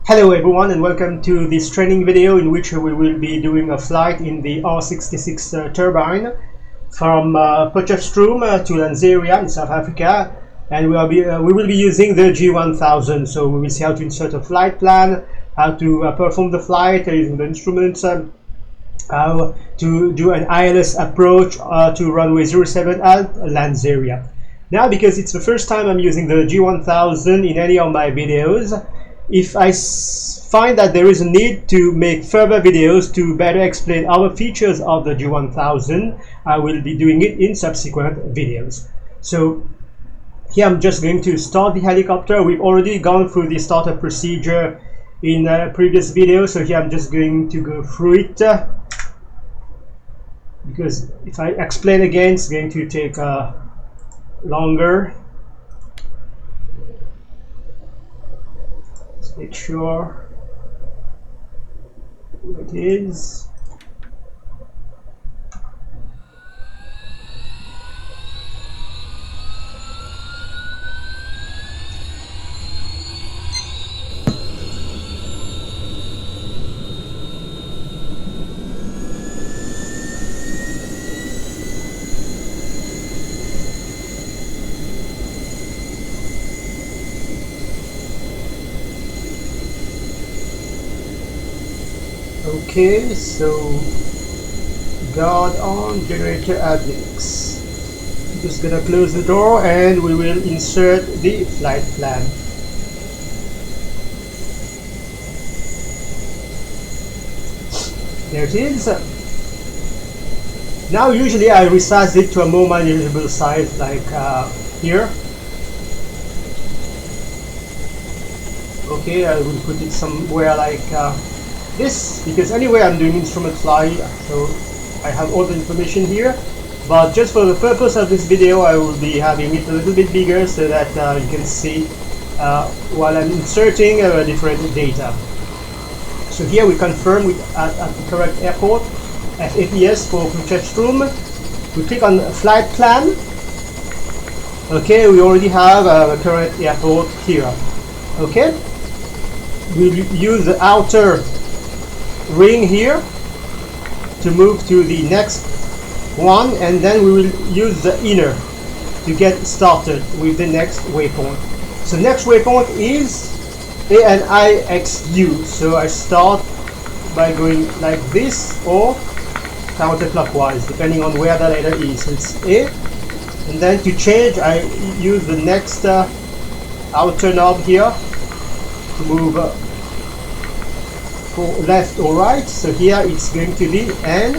Hello everyone and welcome to this training video in which we will be doing a flight in the R66 turbine from Potchefstroom to Lanseria in South Africa, and we will be using the G1000. So we will see how to insert a flight plan, how to perform the flight using the instruments, how to do an ILS approach to runway 07 at Lanseria. Now, because it's the first time I'm using the G1000 in any of my videos, if I find that there is a need to make further videos to better explain other features of the G1000, I will be doing it in subsequent videos. So here I'm just going to start the helicopter. We've already gone through the startup procedure in a previous video, so here I'm just going to go through it, because if I explain again it's going to take longer. Make sure it is. Okay, so guard on, generator at Linux. I'm just gonna close the door and we will insert the flight plan. There it is. Now usually I resize it to a more manageable size, like here. Okay, I will put it somewhere like this, because anyway I'm doing instrument fly, so I have all the information here, but just for the purpose of this video I will be having it a little bit bigger so that you can see while I'm inserting different data. So here we confirm at the correct airport, FAPS for Potchefstroom. We click on flight plan. Okay, we already have the current airport here. Okay, we'll use the outer ring here to move to the next one, and then we will use the inner to get started with the next waypoint. So next waypoint is FAPS-ANIXU. So I start by going like this or counterclockwise depending on where the letter is. So it's A, and then to change I use the next outer knob here to move left or right. So here it's going to be N,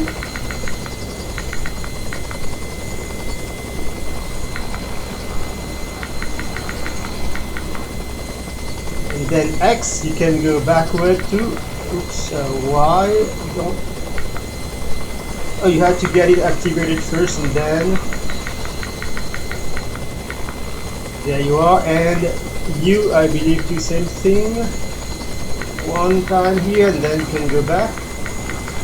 and then X. You can go backward to Y. You have to get it activated first, and then there you are. And U, I believe, do same thing. One time here, and then you can go back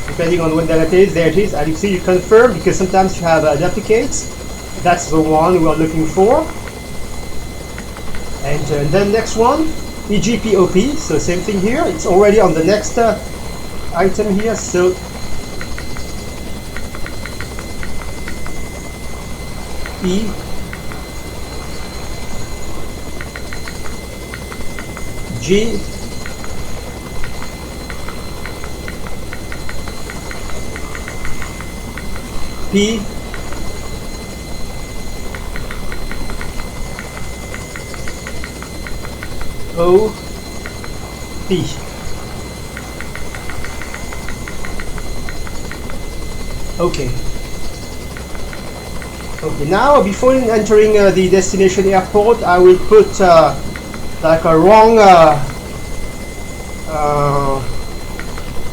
depending on what the letter is. There it is. And you see, you confirm, because sometimes you have duplicates. That's the one we are looking for. And then next one, EGPOP. So same thing here. It's already on the next item here. So E, G, P, O, P. Okay. Okay, now before entering the destination airport, I will put like a wrong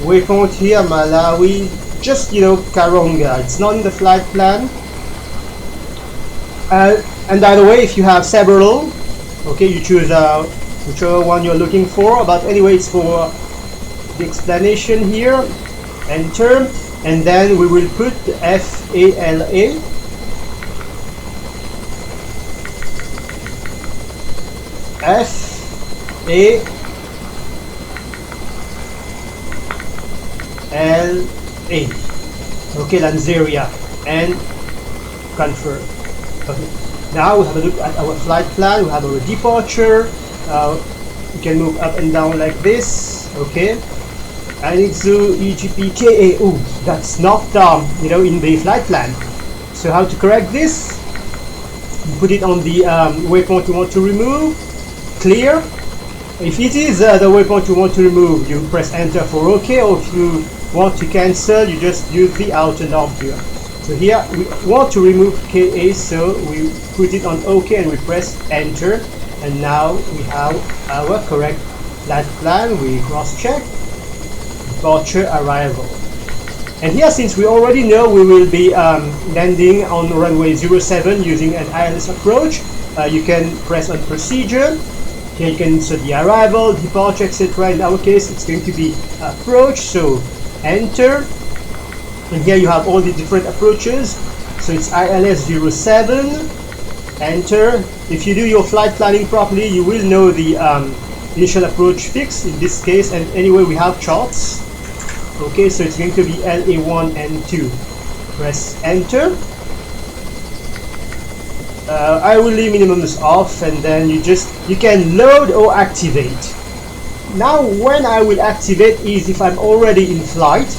waypoint here, Malawi. Just, Karonga. It's not in the flight plan. And by the way, if you have several, okay, you choose whichever one you're looking for. But anyway, it's for the explanation here. Enter, and then we will put FALA. F A LA. Okay, Lanseria, and confirm. Okay. Now we have a look at our flight plan. We have our departure. We can move up and down like this. Okay. FAPS-ANIXU-EGPOP-FALA. Oh, that's not in the flight plan. So how to correct this? You put it on the waypoint you want to remove. Clear. If it is the waypoint you want to remove, you press enter for OK, or if you want to cancel, you just use the outer knob here. So here we want to remove KA, so we put it on OK and we press enter, and now we have our correct flight plan. We cross check departure arrival, and here, since we already know we will be landing on runway 07 using an ILS approach, you can press on procedure. Here you can insert the arrival, departure, etc. In our case, it's going to be approach, so enter. And here you have all the different approaches. So it's ILS 07, enter. If you do your flight planning properly, you will know the initial approach fix in this case, and anyway we have charts. Okay, so it's going to be LA1 and 2. Press enter. I will leave minimums off, and then you can load or activate. Now when I will activate is if I'm already in flight,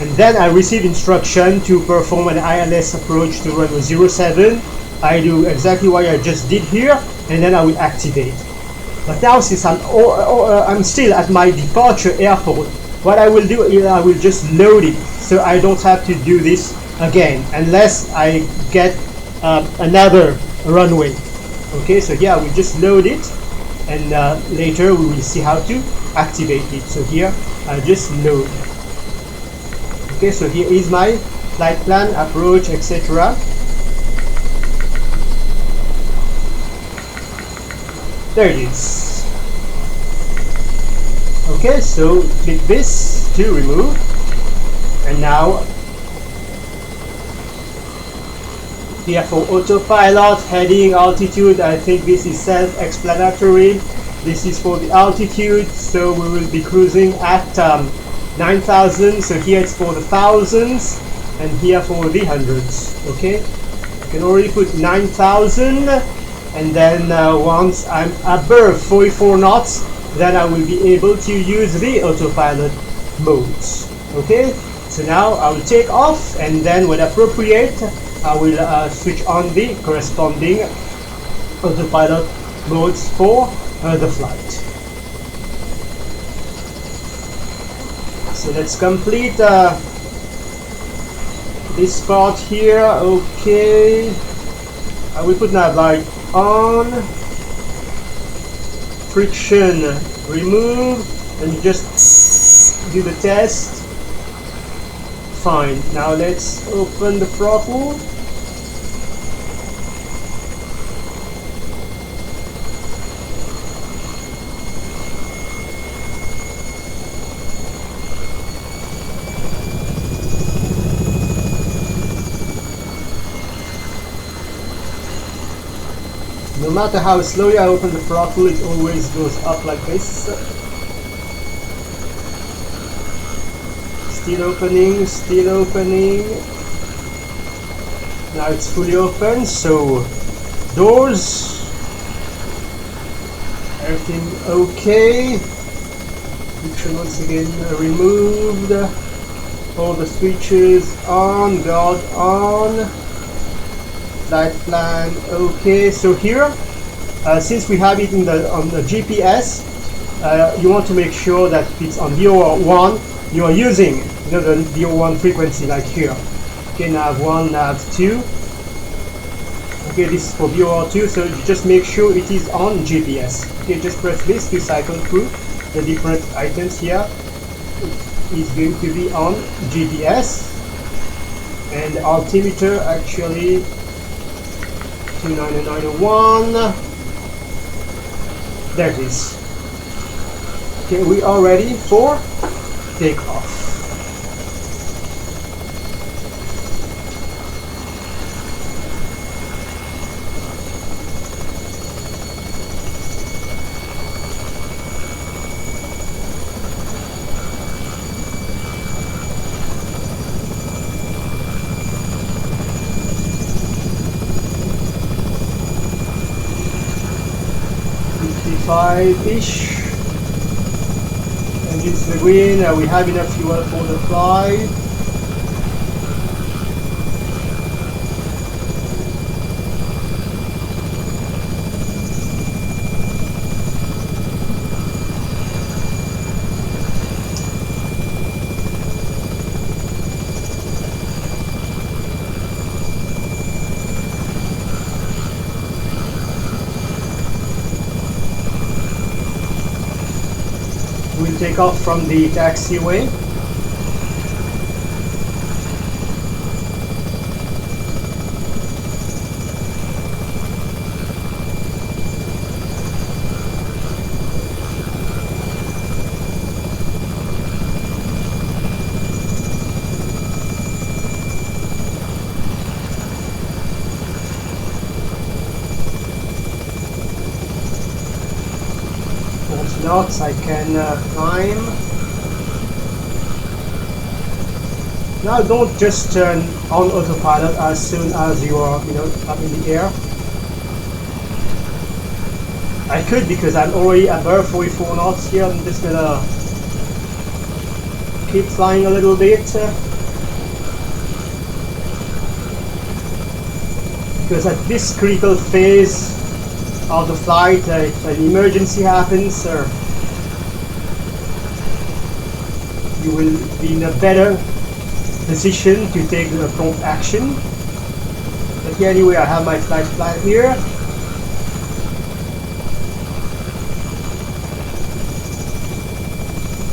and then I receive instruction to perform an ILS approach to runway 07. I do exactly what I just did here, and then I will activate. But now, since I'm still at my departure airport, what I will do is I will just load it, so I don't have to do this again unless I get another runway. Okay, so here I will just load it, and later we will see how to activate it. So here I just load. Okay, so here is my flight plan, approach, etc. There it is. Okay, so click this to remove, and now here for autopilot, heading, altitude, I think this is self-explanatory. This is for the altitude, so we will be cruising at 9,000, so here it's for the thousands, and here for the hundreds. Okay, you can already put 9,000, and then once I'm above 44 knots, then I will be able to use the autopilot modes. Okay, so now I will take off, and then when appropriate I will switch on the corresponding autopilot modes for the flight. So let's complete this part here. Okay, I will put nav light on, friction remove, and just do the test. Fine. Now let's open the throttle. No matter how slowly I open the throttle, it always goes up like this. Still opening, still opening. Now it's fully open, so doors, everything okay. Friction once again removed. All the switches on, guard on. Flight plan okay. So here, since we have it on the GPS, you want to make sure that it's on VO1. You are using the VO1 frequency, like here. Okay, nav 1, nav 2. Okay, this is for VO2, so you just make sure it is on GPS. Okay, just press this to cycle through the different items here. It is going to be on GPS, and the altimeter actually 29901. There it is. Okay, we are ready for takeoff. 45-ish. Engines to the green. We have enough fuel for the flight. We'll take off from the taxiway. Knots I can climb. Now don't just turn on autopilot as soon as you are up in the air. I could, because I'm already above 44 knots here. I'm just gonna keep flying a little bit, because at this critical phase of the flight, if an emergency happens, you will be in a better position to take the prompt action. But yeah, anyway, I have my flight plan here.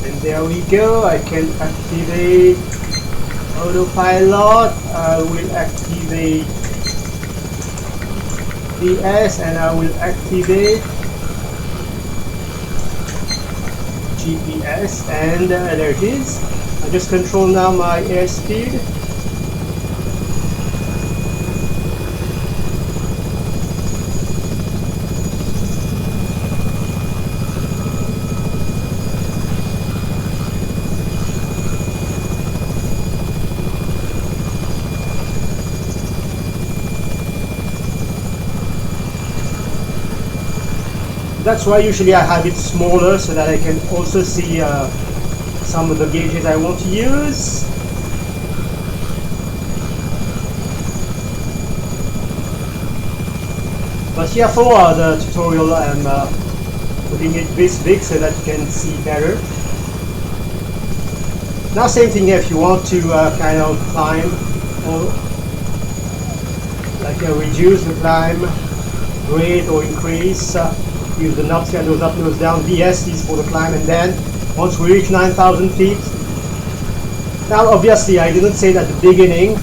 And there we go. I can activate autopilot. I will activate DS, and I will activate GPS, and there it is. I just control now my airspeed. That's why usually I have it smaller, so that I can also see some of the gauges I want to use. But here for the tutorial, I'm putting it this big so that you can see better. Now same thing if you want to kind of climb, or like reduce the climb rate or increase. Use the knobs here, nose up, nose down. DS is for the climb, and then once we reach 9,000 feet. Now obviously I didn't say that at the beginning.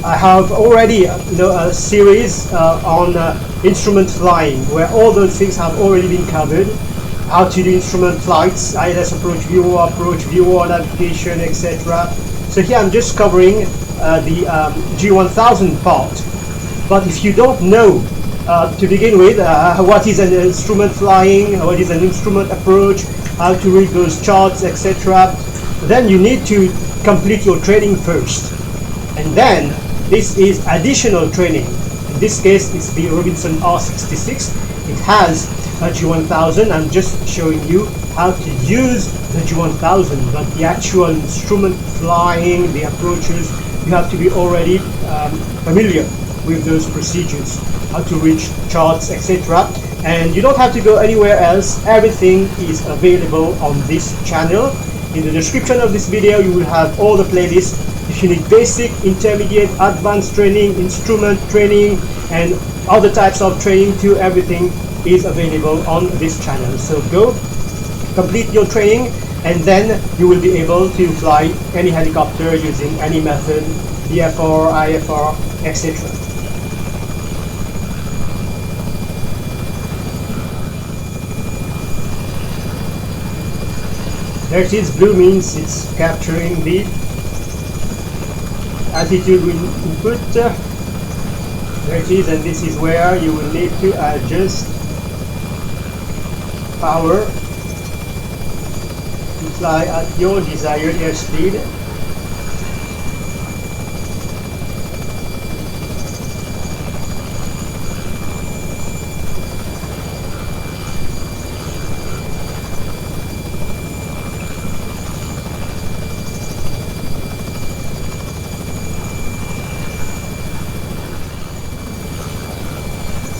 I have already a series on instrument flying, where all those things have already been covered. How to do instrument flights, ILS approach viewer, navigation, etc. So here I'm just covering the G1000 part. But if you don't know to begin with, what is an instrument flying, what is an instrument approach, how to read those charts, etc., then you need to complete your training first. And then this is additional training. In this case, it's the Robinson R66. It has a G1000. I'm just showing you how to use the G1000, but the actual instrument flying, the approaches, you have to be already familiar with those procedures, how to reach charts, etc. And you don't have to go anywhere else. Everything is available on this channel. In the description of this video, you will have all the playlists. If you need basic, intermediate, advanced training, instrument training, and other types of training too, everything is available on this channel. So go, complete your training, and then you will be able to fly any helicopter using any method, VFR, IFR, etc. There it is. Blue means it's capturing the altitude input. There it is, and this is where you will need to adjust power to fly at your desired airspeed.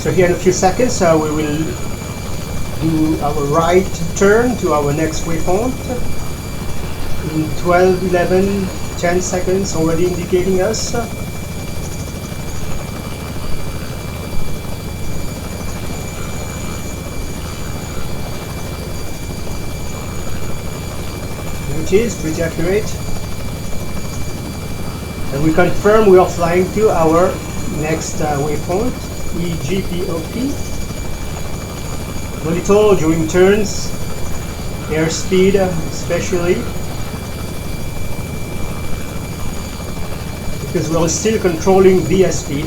So here in a few seconds we will do our right turn to our next waypoint in 12, 11, 10 seconds, already indicating us. There it is, pretty accurate. And we confirm we are flying to our next waypoint, EGPOP. Monitor during turns, airspeed especially, because we are still controlling the speed.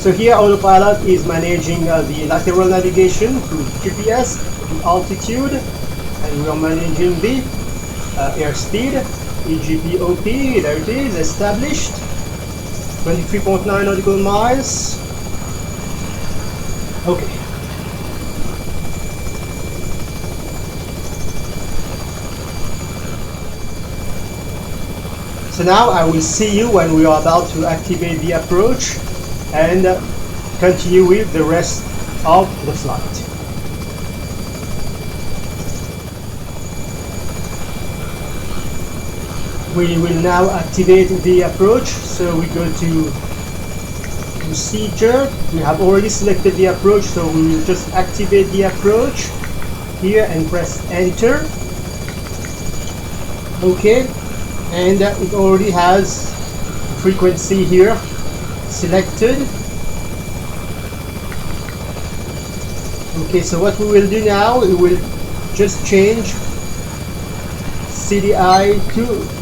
So here autopilot is managing the lateral navigation through GPS, the altitude, and we are managing the airspeed. EGPOP, there it is, established, 23.9 nautical miles. Okay. So now I will see you when we are about to activate the approach and continue with the rest of the flight. We will now activate the approach, so we go to procedure. We have already selected the approach, so we will just activate the approach here and press enter. Okay, and it already has frequency here selected. Okay, so what we will do now, we will just change CDI to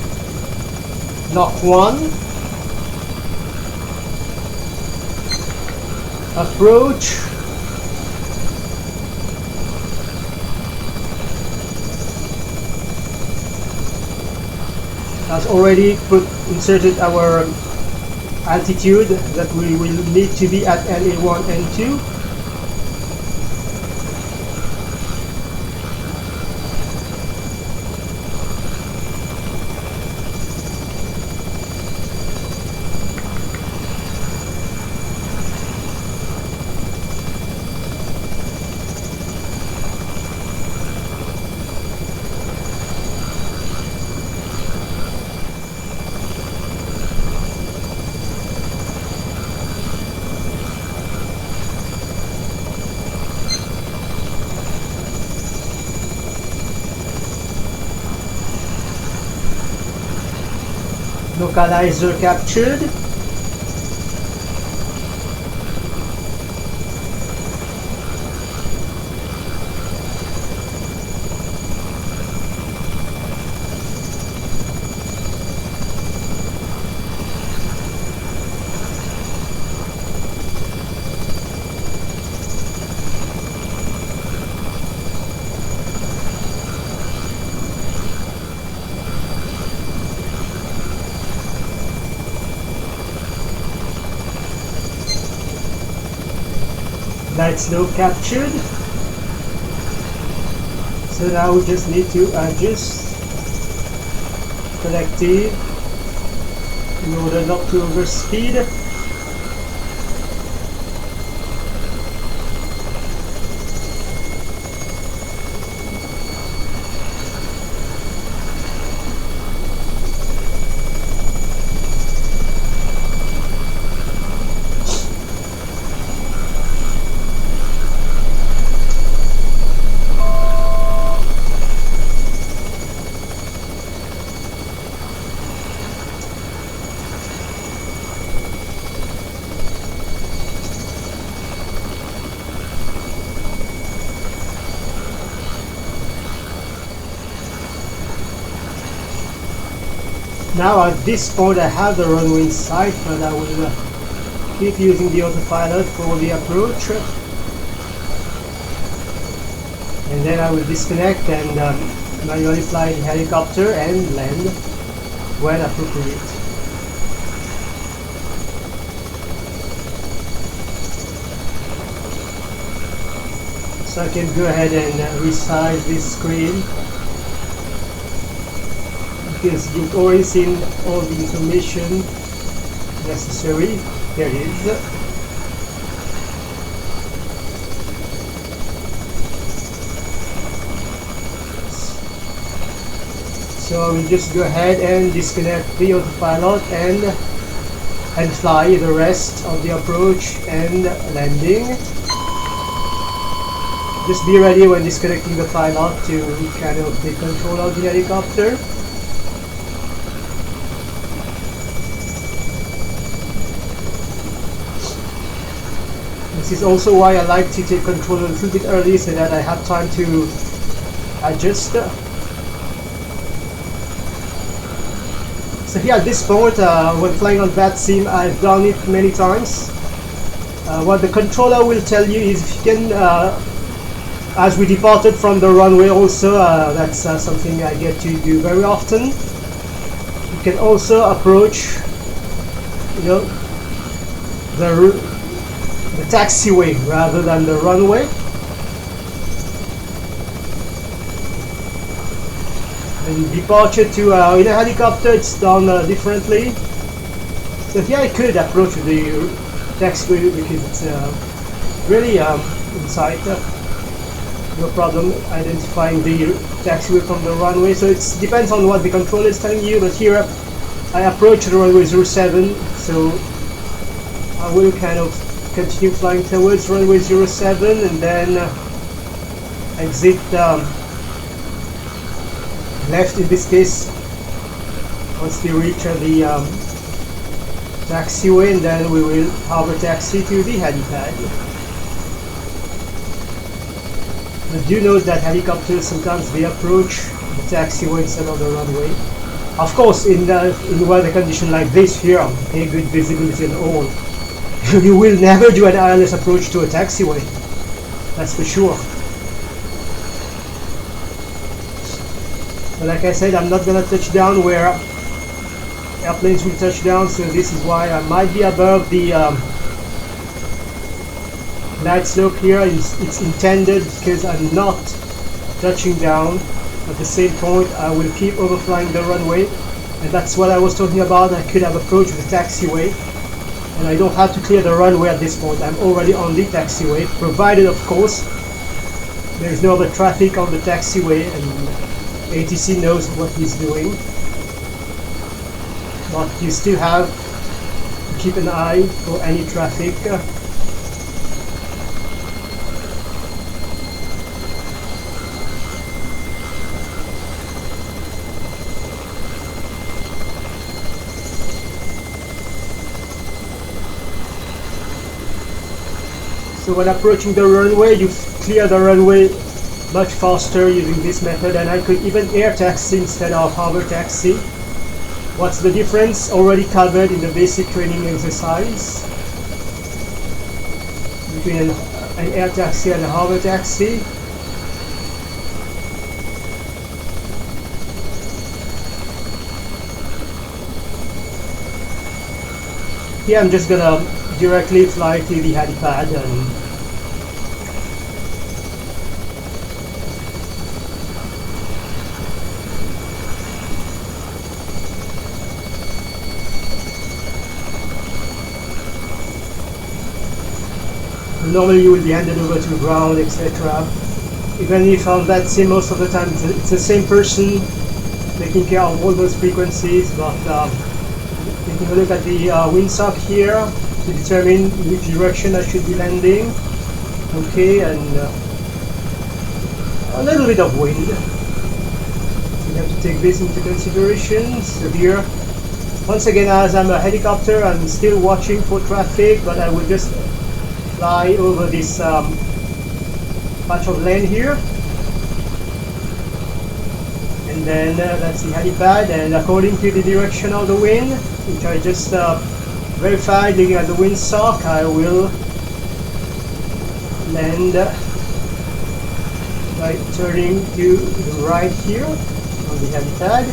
Knock 1, approach, has already inserted our altitude that we will need to be at NA1, N2. Localizer captured. Light slope captured. So now we just need to adjust collective in order not to overspeed. Now at this point I have the runway in sight, but I will keep using the autopilot for the approach, and then I will disconnect and manually fly the helicopter and land when appropriate. So I can go ahead and resize this screen, because you've already seen all the information necessary. There it is. So we'll just go ahead and disconnect the autopilot and fly the rest of the approach and landing. Just be ready when disconnecting the pilot to kind of take control of the helicopter. This is also why I like to take control a little bit early so that I have time to adjust. So here at this point, when flying on that sim, I've done it many times. What the controller will tell you is if you can, as we departed from the runway also, that's something I get to do very often. You can also approach, you know, the taxiway rather than the runway. And departure to in a helicopter, it's done differently. So here I could approach the taxiway because it's really in sight. No problem identifying the taxiway from the runway. So it depends on what the controller is telling you. But here I approach the runway 07, so I will kind of continue flying towards runway 07 and then exit left in this case once we reach the taxiway, and then we will hover taxi to the helipad. But do note that helicopters sometimes they approach the taxiway instead of the runway. Of course, in weather condition like this here, okay, good visibility and all, you will never do an ILS approach to a taxiway. That's for sure. But like I said, I'm not gonna touch down where airplanes will touch down, so this is why I might be above the glide slope here. It's intended because I'm not touching down. At the same point, I will keep overflying the runway, and that's what I was talking about. I could have approached the taxiway, and I don't have to clear the runway at this point. I'm already on the taxiway, provided, of course, there is no other traffic on the taxiway, and ATC knows what he's doing. But you still have to keep an eye for any traffic. So when approaching the runway, you clear the runway much faster using this method, and I could even air taxi instead of hover taxi. What's the difference? Already covered in the basic training exercise between an air taxi and a hover taxi. Here I'm just gonna directly fly to the helipad and normally you will be handed over to the ground, etc. Even if on that sim most of the time it's the same person taking care of all those frequencies, but taking a look at the windsock here to determine which direction I should be landing. Okay, and a little bit of wind. So you have to take this into consideration. So here, once again, as I'm a helicopter, I'm still watching for traffic, but I will just fly over this patch of land here. And then that's the helipad, and according to the direction of the wind, which I just verified looking at the windsock, I will land by turning to the right here on the helipad.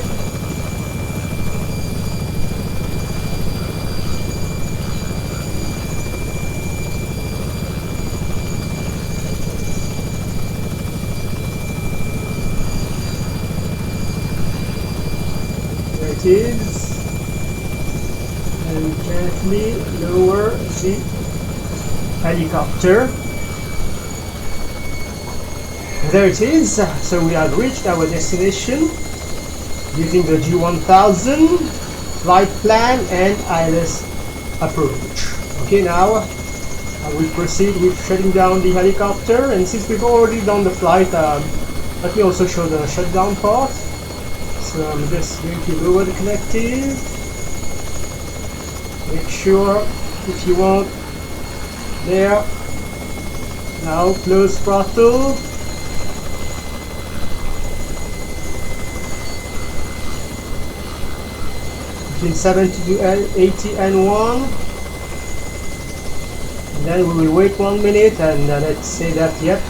There it is. and gently lower the helicopter. There it is. So we have reached our destination using the G1000 flight plan and ILS approach. Okay, now I will proceed with shutting down the helicopter, and since we've already done the flight, let me also show the shutdown part. So I'm just going to lower the connective. Make sure, if you want, there. Now close throttle. Between 70 to 80 and 1. And then we will wait 1 minute, and let's say that, yep,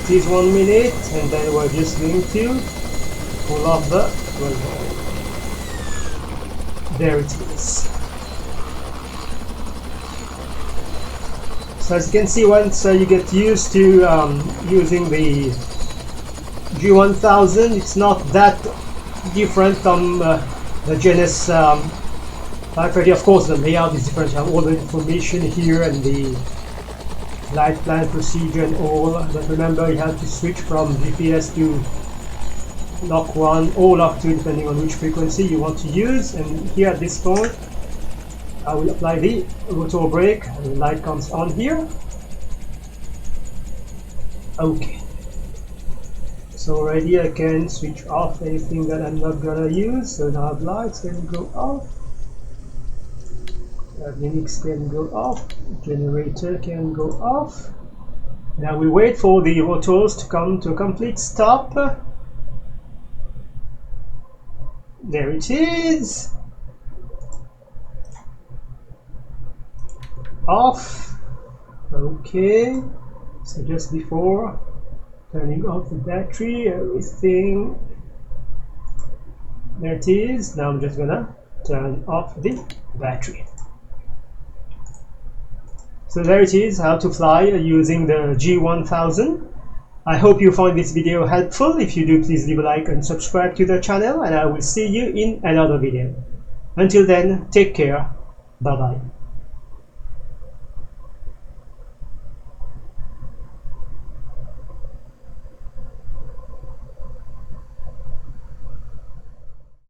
it is 1 minute, and then we're just going to pull off the runway. There it is. So as you can see, once you get used to using the G1000, it's not that different from the Genesis 530. Of course, the layout is different. You have all the information here and the flight plan procedure and all. But remember, you have to switch from GPS to Lock 1 or Lock 2, depending on which frequency you want to use. And here at this point, I will apply the rotor brake, and the light comes on here. Okay. So already I can switch off anything that I'm not gonna use. So now I have lights can go off. Avionics can go off. Generator can go off. Now we wait for the rotors to come to a complete stop. There it is. Off. Okay. So just before turning off the battery, everything. There it is. Now I'm just gonna turn off the battery. So there it is, how to fly using the G1000. I hope you found this video helpful. If you do, please leave a like and subscribe to the channel, and I will see you in another video. Until then, take care. Bye bye.